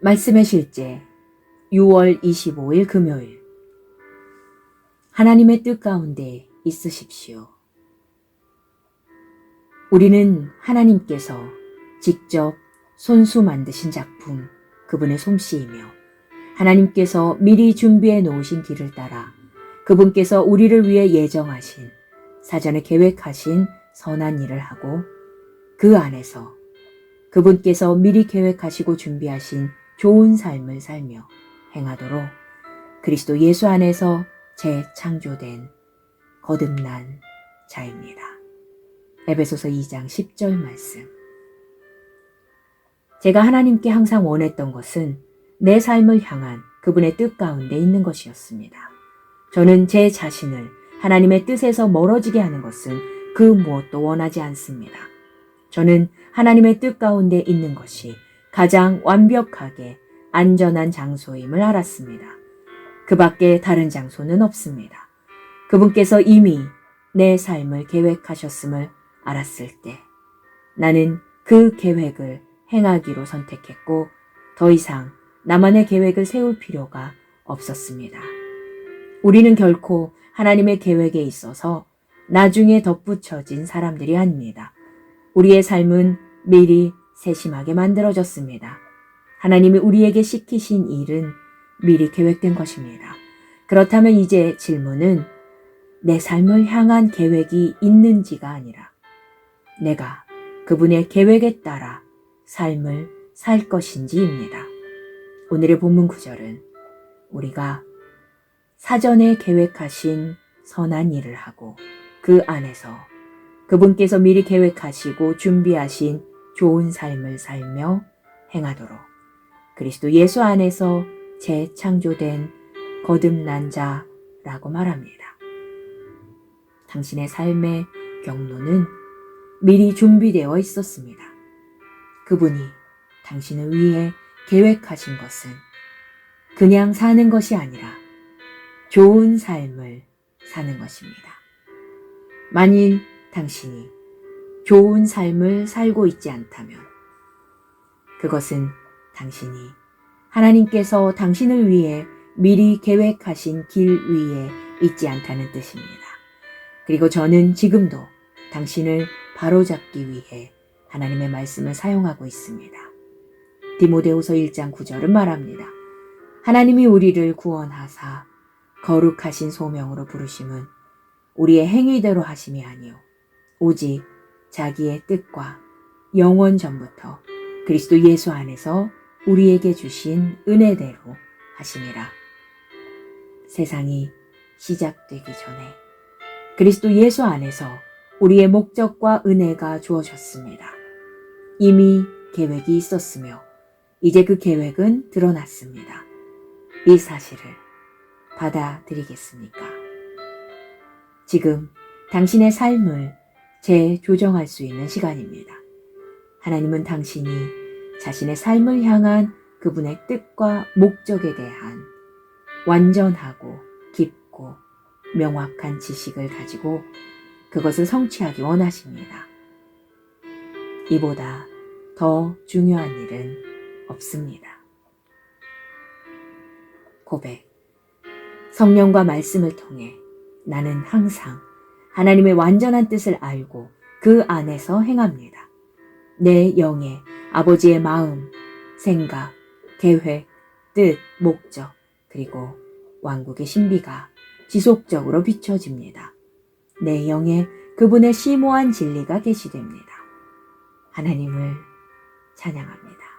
말씀의 실제 6월 25일 금요일. 하나님의 뜻 가운데 있으십시오. 우리는 하나님께서 직접 손수 만드신 작품, 그분의 솜씨이며 하나님께서 미리 준비해 놓으신 길을 따라 그분께서 우리를 위해 예정하신, 사전에 계획하신 선한 일을 하고 그 안에서 그분께서 미리 계획하시고 준비하신 좋은 삶을 살며 행하도록 그리스도 예수 안에서 재창조된 거듭난 자입니다. 에베소서 2장 10절 말씀. 제가 하나님께 항상 원했던 것은 내 삶을 향한 그분의 뜻 가운데 있는 것이었습니다. 저는 제 자신을 하나님의 뜻에서 멀어지게 하는 것은 그 무엇도 원하지 않습니다. 저는 하나님의 뜻 가운데 있는 것이 가장 완벽하게 안전한 장소임을 알았습니다. 그 밖에 다른 장소는 없습니다. 그분께서 이미 내 삶을 계획하셨음을 알았을 때 나는 그 계획을 행하기로 선택했고 더 이상 나만의 계획을 세울 필요가 없었습니다. 우리는 결코 하나님의 계획에 있어서 나중에 덧붙여진 사람들이 아닙니다. 우리의 삶은 미리 세심하게 만들어졌습니다. 하나님이 우리에게 시키신 일은 미리 계획된 것입니다. 그렇다면 이제 질문은 내 삶을 향한 계획이 있는지가 아니라 내가 그분의 계획에 따라 삶을 살 것인지입니다. 오늘의 본문 구절은 우리가 사전에 계획하신 선한 일을 하고 그 안에서 그분께서 미리 계획하시고 준비하신 좋은 삶을 살며 행하도록 그리스도 예수 안에서 재창조된 거듭난 자라고 말합니다. 당신의 삶의 경로는 미리 준비되어 있었습니다. 그분이 당신을 위해 계획하신 것은 그냥 사는 것이 아니라 좋은 삶을 사는 것입니다. 만일 당신이 좋은 삶을 살고 있지 않다면 그것은 당신이 하나님께서 당신을 위해 미리 계획하신 길 위에 있지 않다는 뜻입니다. 그리고 저는 지금도 당신을 바로잡기 위해 하나님의 말씀을 사용하고 있습니다. 디모데후서 1장 9절은 말합니다. 하나님이 우리를 구원하사 거룩하신 소명으로 부르심은 우리의 행위대로 하심이 아니요 오직 자기의 뜻과 영원 전부터 그리스도 예수 안에서 우리에게 주신 은혜대로 하심이라. 세상이 시작되기 전에 그리스도 예수 안에서 우리의 목적과 은혜가 주어졌습니다. 이미 계획이 있었으며 이제 그 계획은 드러났습니다. 이 사실을 받아들이겠습니까? 지금 당신의 삶을 재조정할 수 있는 시간입니다. 하나님은 당신이 자신의 삶을 향한 그분의 뜻과 목적에 대한 완전하고 깊고 명확한 지식을 가지고 그것을 성취하기 원하십니다. 이보다 더 중요한 일은 없습니다. 고백. 성령과 말씀을 통해 나는 항상 하나님의 완전한 뜻을 알고 그 안에서 행합니다. 내 영에 아버지의 마음, 생각, 계획, 뜻, 목적, 그리고 왕국의 신비가 지속적으로 비춰집니다. 내 영에 그분의 심오한 진리가 계시됩니다. 하나님을 찬양합니다.